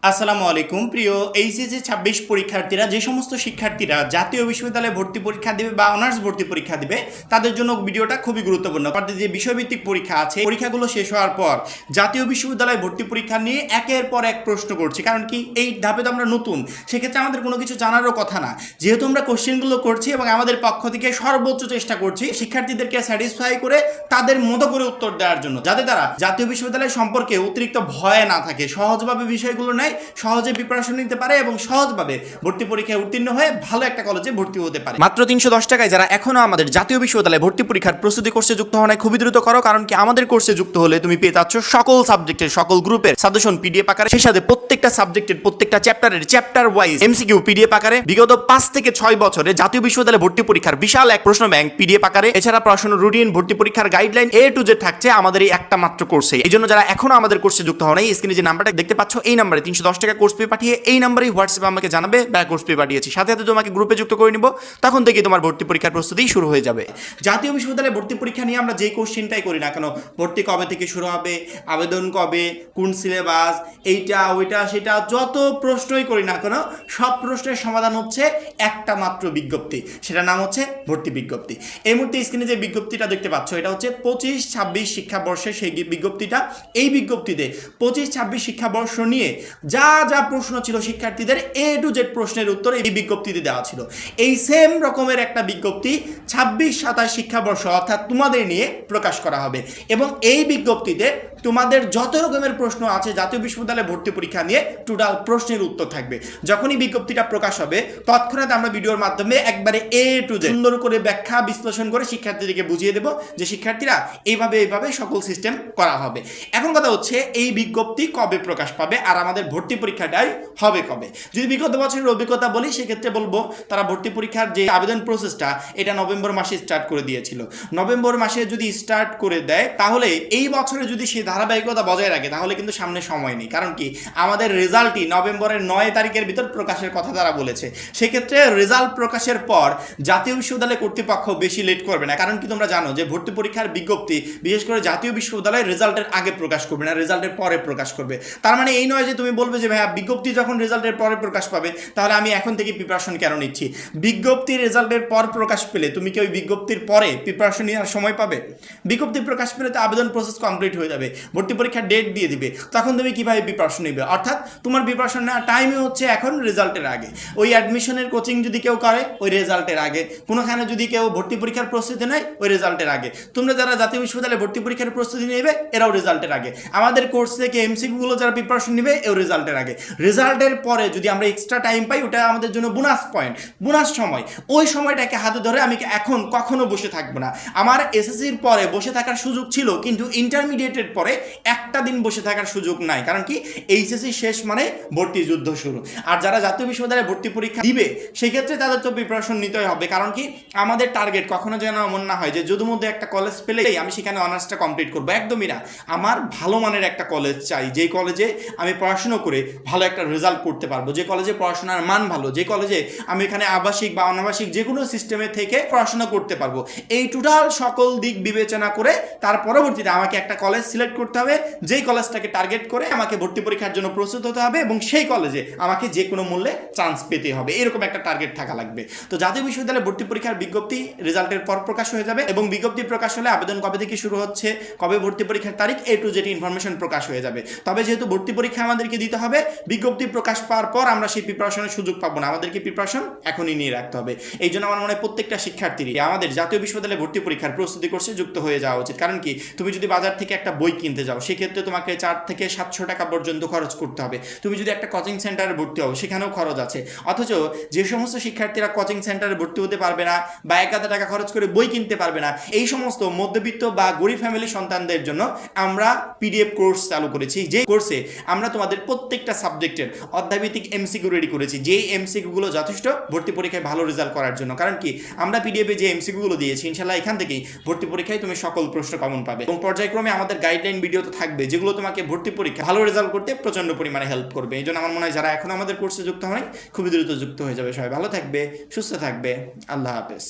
আসসালামু আলাইকুম প্রিয় এইচএসসি 26 পরীক্ষার্থীরা, যে সমস্ত শিক্ষার্থীরা জাতীয় বিশ্ববিদ্যালয়ে ভর্তি পরীক্ষা দিবে বা অনার্স ভর্তি পরীক্ষা দিবে তাদের জন্য ভিডিওটা খুবই গুরুত্বপূর্ণ। অর্থাৎ যে বিষয়ভিত্তিক পরীক্ষা আছে, পরীক্ষাগুলো শেষ হওয়ার পর জাতীয় বিশ্ববিদ্যালয়ে ভর্তি পরীক্ষা নিয়ে একের পর এক প্রশ্ন করছি। কারণ কি, এই ধাপে তো আমরা নতুন, সেক্ষেত্রে আমাদের কোনো কিছু জানারও কথা না। যেহেতু আমরা কোশ্চেনগুলো করছি এবং আমাদের পক্ষ থেকে সর্বোচ্চ চেষ্টা করছি শিক্ষার্থীদেরকে স্যাটিসফাই করে তাদের মতো করে উত্তর দেওয়ার জন্য, যাতে তারা জাতীয় বিশ্ববিদ্যালয় সম্পর্কে অতিরিক্ত ভয় না থাকে, সহজভাবে বিষয়গুলো নেয়, সহজে প্রিপারেশন নিতে পারে এবং সহজভাবে ভর্তি পরীক্ষায় উত্তীর্ণ হয়ে ভালো একটা কলেজে ভর্তি হতে পারে। মাত্র 310 টাকায় যারা এখনো আমাদের জাতীয় বিশ্ববিদ্যালয়ে ভর্তি পরীক্ষার প্রস্তুতি কোর্সে যুক্ত হওয়া খুবই দ্রুত করো। কারণ কি, আমাদের কোর্সে যুক্ত হলে তুমি পেয়ে যাচ্ছ সকল সাবজেক্টের সকল গ্রুপের সাজেশন পিডিএফ আকারে, সেই সাথে প্রত্যেকটা সাবজেক্টের প্রত্যেকটা চ্যাপ্টারের চ্যাপ্টার ওয়াইজ এমসিকিউ পিডিএফ আকারে, বিগত 5 থেকে 6 বছরে জাতীয় বিশ্ববিদ্যালয়ে ভর্তি পরীক্ষার বিশাল এক প্রশ্ন ব্যাংক পিডিএফ আকারে, এছাড়া প্রশ্ন রুটিন, ভর্তি পরীক্ষার গাইডলাইন A to Z থাকছে আমাদের এই একটা মাত্র কোর্সে। এই জন্য যারা এখনো আমাদের কোর্সে যুক্ত হও নাই, স্ক্রিনে যে নাম্বারটা দেখতে পাচ্ছ এই নাম্বারে 310 টাকা কোর্স ফি পাঠিয়ে এই নাম্বারেই হোয়াটসঅ্যাপে আমাকে জানাবে বা কোর্স ফি পাঠিয়েছি, সাথে সাথে তোমাকে গ্রুপে যুক্ত করে নিব। তখন থেকে তোমার ভর্তি পরীক্ষার প্রস্তুতি শুরু হয়ে যাবে। জাতীয় বিশ্ববিদ্যালয়ে ভর্তি পরীক্ষা নিয়ে আমরা যেই কোশ্চেনটাই করি না কেন, ভর্তি কবে থেকে শুরু হবে, আবেদন কবে, কোন সিলেবাস, এইটা ওইটা সেটা, যত প্রশ্নই করি না কেন সব প্রশ্নের সমাধান হচ্ছে একটা মাত্র বিজ্ঞপ্তি, সেটার নাম হচ্ছে ভর্তি বিজ্ঞপ্তি। এই মুহূর্তে স্ক্রিনে যে বিজ্ঞপ্তিটা দেখতে পাচ্ছ এটা হচ্ছে 25-26 শিক্ষাবর্ষের সেই বিজ্ঞপ্তিটা। এই বিজ্ঞপ্তিতে 25-26 শিক্ষাবর্ষ নিয়ে যা যা প্রশ্ন ছিল শিক্ষার্থীদের A to Z প্রশ্নের উত্তর এই বিজ্ঞপ্তিতে দেওয়া ছিল। এই সেম রকমের একটা বিজ্ঞপ্তি 26-27 শিক্ষাবর্ষ অর্থাৎ তোমাদের নিয়ে প্রকাশ করা হবে এবং এই বিজ্ঞপ্তিতে তোমাদের যত রকমের প্রশ্ন আছে জাতীয় বিশ্ববিদ্যালয়ে ভর্তি পরীক্ষা নিয়ে টোটাল প্রশ্নের উত্তর থাকবে। যখনই বিজ্ঞপ্তিটা প্রকাশ হবে তৎক্ষণাৎ আমরা ভিডিওর মাধ্যমে একবারে A to Z সুন্দর করে ব্যাখ্যা বিশ্লেষণ করে শিক্ষার্থীদেরকে বুঝিয়ে দেব যে শিক্ষার্থীরা এইভাবে সকল সিস্টেম করা হবে। এখন কথা হচ্ছে, এই বিজ্ঞপ্তি কবে প্রকাশ পাবে আর আমাদের ভর্তি পরীক্ষাটাই হবে কবে। যদি বিগত বছরের অভিজ্ঞতা বলি সেক্ষেত্রে বলবো তারা ভর্তি পরীক্ষার যে আবেদন প্রসেসটা এটা নভেম্বর মাসে স্টার্ট করে দিয়েছিল। নভেম্বর মাসে যদি স্টার্ট করে দেয় তাহলে এই বছরে যদি সে ধারাবাহিকতা বজায় রাখে তাহলে কিন্তু সামনে সময় নেই। কারণ কি, আমাদের রেজাল্টই নভেম্বরের 9 তারিখের ভিতর প্রকাশের কথা তারা বলেছে। সেক্ষেত্রে রেজাল্ট প্রকাশের পর জাতীয় বিশ্ববিদ্যালয় কর্তৃপক্ষ বেশি লেট করবে না। কারণ কি, তোমরা জানো যে ভর্তি পরীক্ষার বিজ্ঞপ্তি বিশেষ করে জাতীয় বিশ্ববিদ্যালয় রেজাল্টের আগে প্রকাশ করবে না, রেজাল্টের পরে প্রকাশ করবে। তার মানে এই নয় যে তুমি বলবে যে ভাইয়া বিজ্ঞপ্তি যখন রেজাল্টের পরে প্রকাশ পাবে তাহলে আমি এখন থেকে প্রিপারেশন কেন নিচ্ছি। বিজ্ঞপ্তি রেজাল্টের পর প্রকাশ পেলে তুমি কি ওই বিজ্ঞপ্তির পরে প্রিপারেশন নেওয়ার সময় পাবে? বিজ্ঞপ্তি প্রকাশ পেলে তো আবেদন প্রসেস কমপ্লিট হয়ে যাবে, ভর্তি পরীক্ষার ডেট দিয়ে দিবে, তখন তুমি কিভাবে প্রিপারেশন নেবে? অর্থাৎ তোমার প্রিপারেশন নেওয়ার টাইমই হচ্ছে এখন রেজাল্টের আগে। ওই অ্যাডমিশনের কোচিং যদি কেউ করে ওই রেজাল্টের আগে, কোনোখানে যদি কেউ ভর্তি পরীক্ষার প্রস্তুতি নেয় ওই রেজাল্টের আগে। তোমরা যারা জাতীয় বিশ্ববিদ্যালয়ে ভর্তি পরীক্ষার প্রস্তুতি নেবে এরাও রেজাল্টের আগে। আমাদের কোর্স থেকে এমসিকিউগুলো যারা প্রিপারেশন নেবে এও রেজাল্টের আগে। রেজাল্টের পরে যদি আমরা এক্সট্রা টাইম পাই ওটা আমাদের জন্য বোনাস পয়েন্ট, বোনাস সময়। ওই সময়টাকে হাতে ধরে আমি এখন কখনো বসে থাকবো না। আমার এসএসসির পরে বসে থাকার সুযোগ ছিল, কিন্তু ইন্টারমিডিয়েটের পরে একটা দিন বসে থাকার সুযোগ নাই। কারণ কি, এইচএসসি শেষ মানে ভর্তি যুদ্ধ শুরু। আর যারা জাতীয় বিশ্ববিদ্যালয়ে ভর্তি পরীক্ষা দিবে সেই ক্ষেত্রে তাদের তো প্রিপারেশন নিতেই হবে। কারণ কি, আমাদের টার্গেট কখনো যেন এমন না হয় যে যদি মধ্যে একটা কলেজ পেলেই আমি সেখানে অনার্সটা কমপ্লিট করবো। একদমই না। আমার ভালো মানের একটা কলেজ চাই, যেই কলেজে আমি পড়াশুনো করে ভালো একটা রেজাল্ট করতে পারবো, যে কলেজে পড়াশোনার মান ভালো, যে কলেজে আমি এখানে আবাসিক বা অনাবাসিক যে কোনো সিস্টেমে থেকে পড়াশোনা করতে পারবো। এই টোটাল সকল দিক বিবেচনা করে তার পরবর্তীতে আমাকে একটা কলেজ সিলেক্ট করতে হবে, যেই কলেজটাকে টার্গেট করে আমাকে ভর্তি পরীক্ষার জন্য প্রস্তুত হতে হবে এবং সেই কলেজে আমাকে যে কোনো মূল্যে চান্স পেতে হবে। এরকম একটা টার্গেট থাকা লাগবে। তো জাতীয় বিশ্ববিদ্যালয়ে ভর্তি পরীক্ষার বিজ্ঞপ্তি রেজাল্টের পর প্রকাশ হয়ে যাবে এবং বিজ্ঞপ্তি প্রকাশ হলে আবেদন কবে থেকে শুরু হচ্ছে, কবে ভর্তি পরীক্ষার তারিখ, A to Z ইনফরমেশন প্রকাশ হয়ে যাবে। তবে যেহেতু ভর্তি পরীক্ষা আমাদেরকে দিতে হবে, বিজ্ঞপ্তি প্রকাশ পাওয়ার পর আমরা সেই প্রিপারেশনের সুযোগ পাবো না, আমাদেরকে প্রিপারেশন এখনই নিয়ে রাখতে হবে। এই জন্য আমার মনে হয় প্রত্যেকটা শিক্ষার্থীরই আমাদের জাতীয় বিশ্ববিদ্যালয়ে ভর্তি পরীক্ষার প্রস্তুতি কোর্সে যুক্ত হয়ে যাওয়া উচিত। কারণ কি, তুমি যদি বাজার থেকে একটা বই কিনতে যাও সেক্ষেত্রে তোমাকে 4 থেকে 700 টাকা পর্যন্ত খরচ করতে হবে। তুমি যদি একটা কোচিং সেন্টারে ভর্তি হও সেখানেও খরচ আছে। অথচ যে সমস্ত শিক্ষার্থীরা কোচিং সেন্টারে ভর্তি হতে পারবে না বা 1000 টাকা খরচ করে বই কিনতে পারবে না, এই সমস্ত মধ্যবিত্ত বা গরিব ফ্যামিলি সন্তানদের জন্য আমরা পিডিএফ কোর্স চালু করেছি, যে কোর্সে আমরা তোমাদের প্রত্যেকটা সাবজেক্টের অধ্যায়ভিত্তিক এমসিকিউ রেডি করেছি, যেই এমসিকিউগুলো যথেষ্ট ভর্তি পরীক্ষায় ভালো রেজাল্ট করার জন্য। কারণ কি, আমরা পিডিএফে যে এমসিকিউগুলো দিয়েছি ইনশাল্লাহ এখান থেকেই ভর্তি পরীক্ষায় তুমি সকল প্রশ্ন কমন পাবে এবং পর্যায়ক্রমে আমাদের গাইডলাইন ভিডিও তো থাকবে যেগুলো তোমাকে ভর্তি পরীক্ষা ভালো রেজাল্ট করতে প্রচন্ড পরিমাণে হেল্প করবে। এই জন্য আমার মনে হয় যারা এখন আমাদের কোর্সে যুক্ত হয় খুবই দ্রুত যুক্ত হয়ে যাবে। সবাই ভালো থাকবে, সুস্থ থাকবে। আল্লাহ হাফেজ।